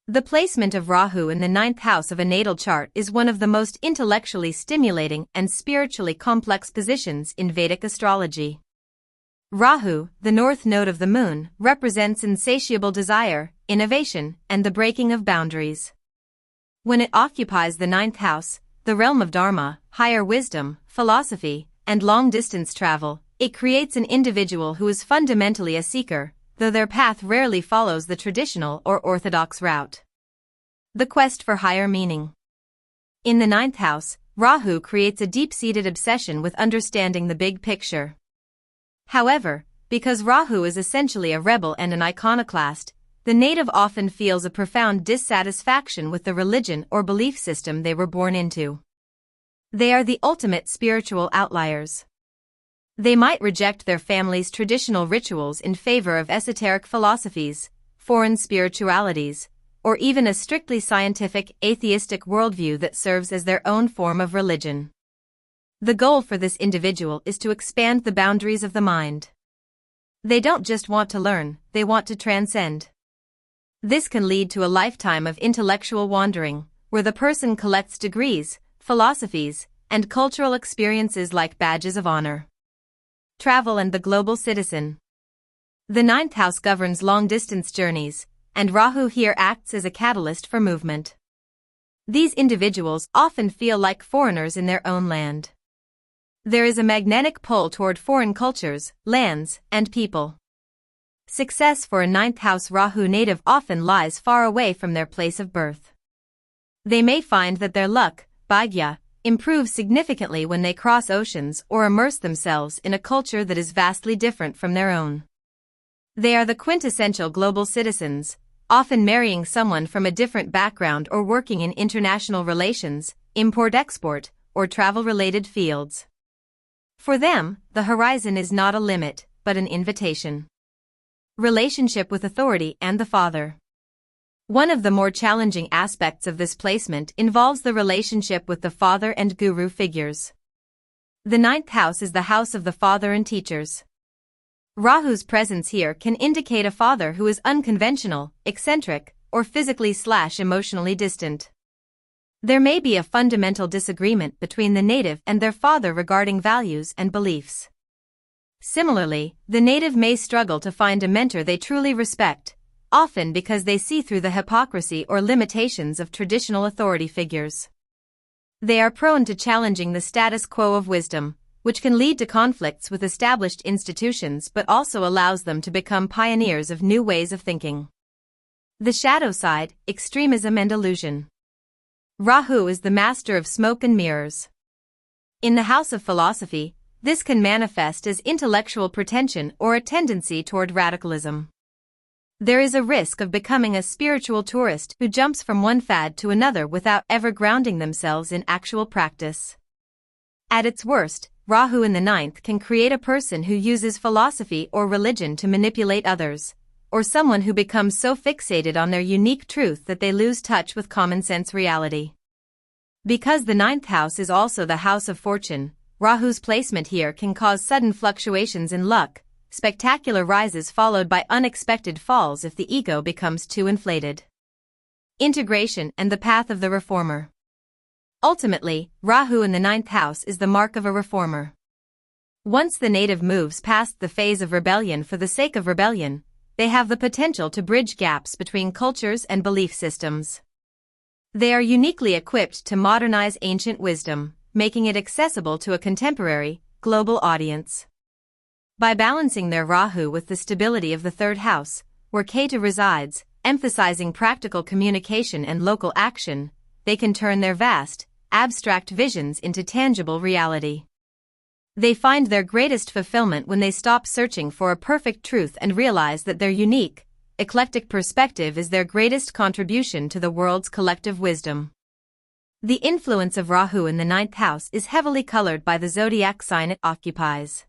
The placement of Rahu in the ninth house of a natal chart is one of the most intellectually stimulating and spiritually complex positions in Vedic astrology. Rahu, the north node of the moon, represents insatiable desire, innovation, and the breaking of boundaries. When it occupies the ninth house, the realm of dharma, higher wisdom, philosophy, and long-distance travel, it creates an individual who is fundamentally a seeker, though their path rarely follows the traditional or orthodox route. The quest for higher meaning. In the ninth house, Rahu creates a deep-seated obsession with understanding the big picture. However, because Rahu is essentially a rebel and an iconoclast, the native often feels a profound dissatisfaction with the religion or belief system they were born into. They are the ultimate spiritual outliers. They might reject their family's traditional rituals in favor of esoteric philosophies, foreign spiritualities, or even a strictly scientific, atheistic worldview that serves as their own form of religion. The goal for this individual is to expand the boundaries of the mind. They don't just want to learn, they want to transcend. This can lead to a lifetime of intellectual wandering, where the person collects degrees, philosophies, and cultural experiences like badges of honor. Travel and the global citizen. The ninth house governs long-distance journeys, and Rahu here acts as a catalyst for movement. These individuals often feel like foreigners in their own land. There is a magnetic pull toward foreign cultures, lands, and people. Success for a ninth house Rahu native often lies far away from their place of birth. They may find that their luck, bhagya, improves significantly when they cross oceans or immerse themselves in a culture that is vastly different from their own. They are the quintessential global citizens, often marrying someone from a different background or working in international relations, import-export, or travel-related fields. For them, the horizon is not a limit, but an invitation. Relationship with authority and the father. One of the more challenging aspects of this placement involves the relationship with the father and guru figures. The ninth house is the house of the father and teachers. Rahu's presence here can indicate a father who is unconventional, eccentric, or physically/emotionally distant. There may be a fundamental disagreement between the native and their father regarding values and beliefs. Similarly, the native may struggle to find a mentor they truly respect, often because they see through the hypocrisy or limitations of traditional authority figures. They are prone to challenging the status quo of wisdom, which can lead to conflicts with established institutions but also allows them to become pioneers of new ways of thinking. The shadow side, extremism and illusion. Rahu is the master of smoke and mirrors. In the house of philosophy, this can manifest as intellectual pretension or a tendency toward radicalism. There is a risk of becoming a spiritual tourist who jumps from one fad to another without ever grounding themselves in actual practice. At its worst, Rahu in the ninth can create a person who uses philosophy or religion to manipulate others, or someone who becomes so fixated on their unique truth that they lose touch with common-sense reality. Because the ninth house is also the house of fortune, Rahu's placement here can cause sudden fluctuations in luck, spectacular rises followed by unexpected falls if the ego becomes too inflated. Integration and the path of the reformer. Ultimately, Rahu in the ninth house is the mark of a reformer. Once the native moves past the phase of rebellion for the sake of rebellion, they have the potential to bridge gaps between cultures and belief systems. They are uniquely equipped to modernize ancient wisdom, making it accessible to a contemporary, global audience. By balancing their Rahu with the stability of the third house, where Ketu resides, emphasizing practical communication and local action, they can turn their vast, abstract visions into tangible reality. They find their greatest fulfillment when they stop searching for a perfect truth and realize that their unique, eclectic perspective is their greatest contribution to the world's collective wisdom. The influence of Rahu in the ninth house is heavily colored by the zodiac sign it occupies.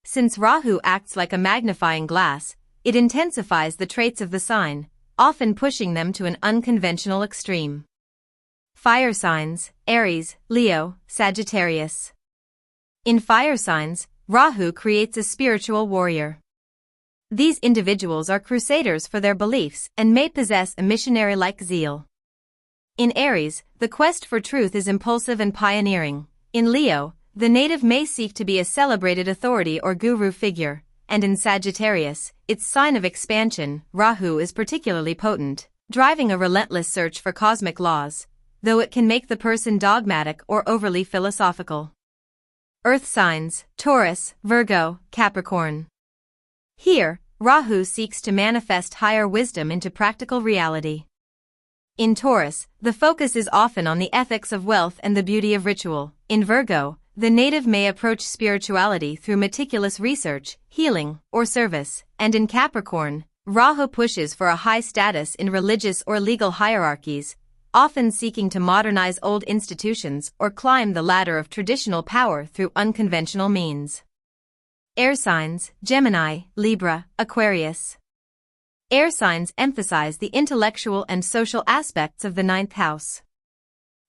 Since Rahu acts like a magnifying glass, it intensifies the traits of the sign, often pushing them to an unconventional extreme. Fire signs: Aries, Leo, Sagittarius. In fire signs, Rahu creates a spiritual warrior. These individuals are crusaders for their beliefs and may possess a missionary-like zeal. In Aries, the quest for truth is impulsive and pioneering. In Leo, the native may seek to be a celebrated authority or guru figure, and in Sagittarius, its sign of expansion, Rahu is particularly potent, driving a relentless search for cosmic laws, though it can make the person dogmatic or overly philosophical. Earth signs, Taurus, Virgo, Capricorn. Here, Rahu seeks to manifest higher wisdom into practical reality. In Taurus, the focus is often on the ethics of wealth and the beauty of ritual. In Virgo, the native may approach spirituality through meticulous research, healing, or service, and in Capricorn, Rahu pushes for a high status in religious or legal hierarchies, often seeking to modernize old institutions or climb the ladder of traditional power through unconventional means. Air signs, Gemini, Libra, Aquarius. Air signs emphasize the intellectual and social aspects of the ninth house.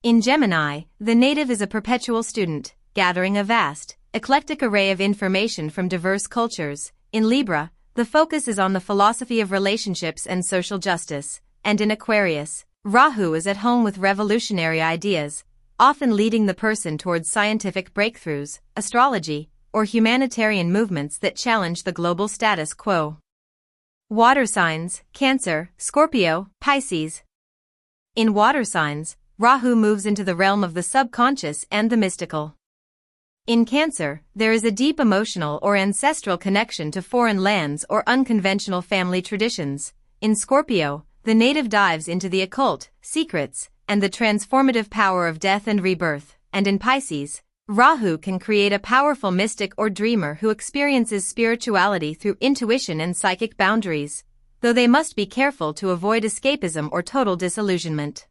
In Gemini, the native is a perpetual student, gathering a vast, eclectic array of information from diverse cultures. In Libra, the focus is on the philosophy of relationships and social justice, and in Aquarius, Rahu is at home with revolutionary ideas, often leading the person towards scientific breakthroughs, astrology, or humanitarian movements that challenge the global status quo. Water signs, Cancer, Scorpio, Pisces. In water signs, Rahu moves into the realm of the subconscious and the mystical. In Cancer, there is a deep emotional or ancestral connection to foreign lands or unconventional family traditions. In Scorpio, the native dives into the occult, secrets, and the transformative power of death and rebirth, and in Pisces, Rahu can create a powerful mystic or dreamer who experiences spirituality through intuition and psychic boundaries, though they must be careful to avoid escapism or total disillusionment.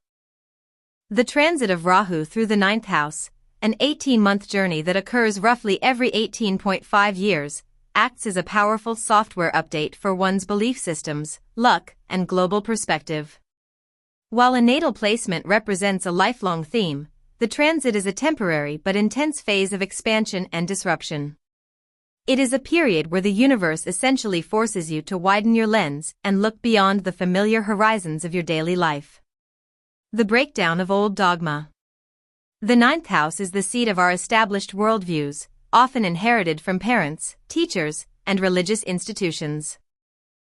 The transit of Rahu through the ninth house, an 18-month journey that occurs roughly every 18.5 years, acts as a powerful software update for one's belief systems, luck, and global perspective. While a natal placement represents a lifelong theme, the transit is a temporary but intense phase of expansion and disruption. It is a period where the universe essentially forces you to widen your lens and look beyond the familiar horizons of your daily life. The breakdown of old dogma. The ninth house is the seat of our established worldviews, often inherited from parents, teachers, and religious institutions.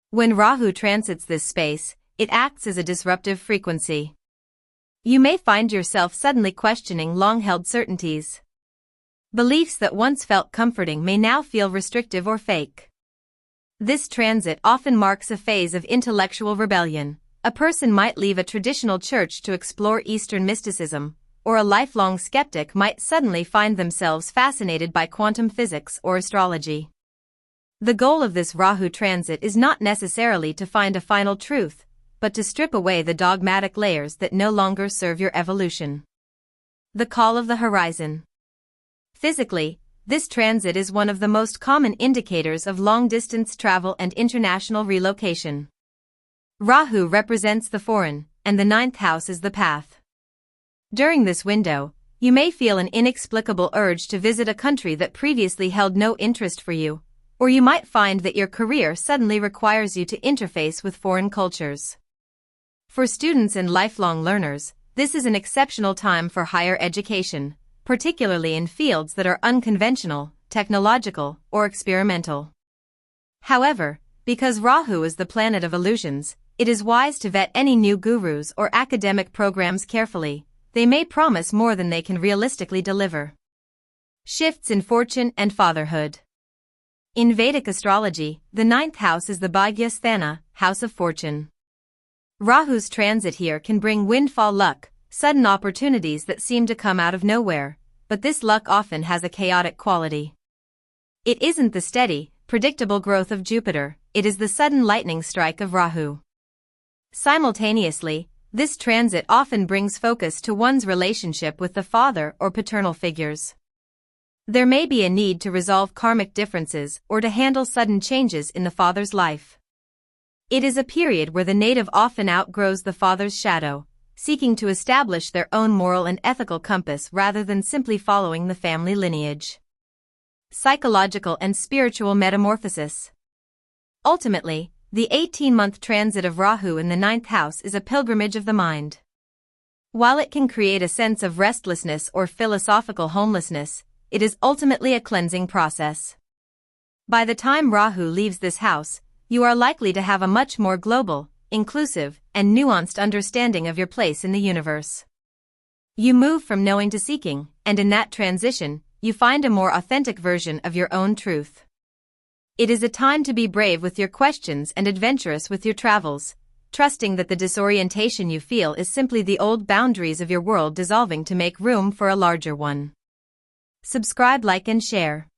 When Rahu transits this space, it acts as a disruptive frequency. You may find yourself suddenly questioning long-held certainties. Beliefs that once felt comforting may now feel restrictive or fake. This transit often marks a phase of intellectual rebellion. A person might leave a traditional church to explore Eastern mysticism, or a lifelong skeptic might suddenly find themselves fascinated by quantum physics or astrology. The goal of this Rahu transit is not necessarily to find a final truth, but to strip away the dogmatic layers that no longer serve your evolution. The call of the horizon. Physically, this transit is one of the most common indicators of long-distance travel and international relocation. Rahu represents the foreign, and the ninth house is the path. During this window, you may feel an inexplicable urge to visit a country that previously held no interest for you, or you might find that your career suddenly requires you to interface with foreign cultures. For students and lifelong learners, this is an exceptional time for higher education, particularly in fields that are unconventional, technological, or experimental. However, because Rahu is the planet of illusions, it is wise to vet any new gurus or academic programs carefully. They may promise more than they can realistically deliver. Shifts in fortune and fatherhood. In Vedic astrology, the ninth house is the Bhagyasthana, house of fortune. Rahu's transit here can bring windfall luck, sudden opportunities that seem to come out of nowhere, but this luck often has a chaotic quality. It isn't the steady, predictable growth of Jupiter, it is the sudden lightning strike of Rahu. Simultaneously, this transit often brings focus to one's relationship with the father or paternal figures. There may be a need to resolve karmic differences or to handle sudden changes in the father's life. It is a period where the native often outgrows the father's shadow, seeking to establish their own moral and ethical compass rather than simply following the family lineage. Psychological and spiritual metamorphosis. Ultimately, the 18-month transit of Rahu in the ninth house is a pilgrimage of the mind. While it can create a sense of restlessness or philosophical homelessness, it is ultimately a cleansing process. By the time Rahu leaves this house, you are likely to have a much more global, inclusive, and nuanced understanding of your place in the universe. You move from knowing to seeking, and in that transition, you find a more authentic version of your own truth. It is a time to be brave with your questions and adventurous with your travels, trusting that the disorientation you feel is simply the old boundaries of your world dissolving to make room for a larger one. Subscribe, like, and share.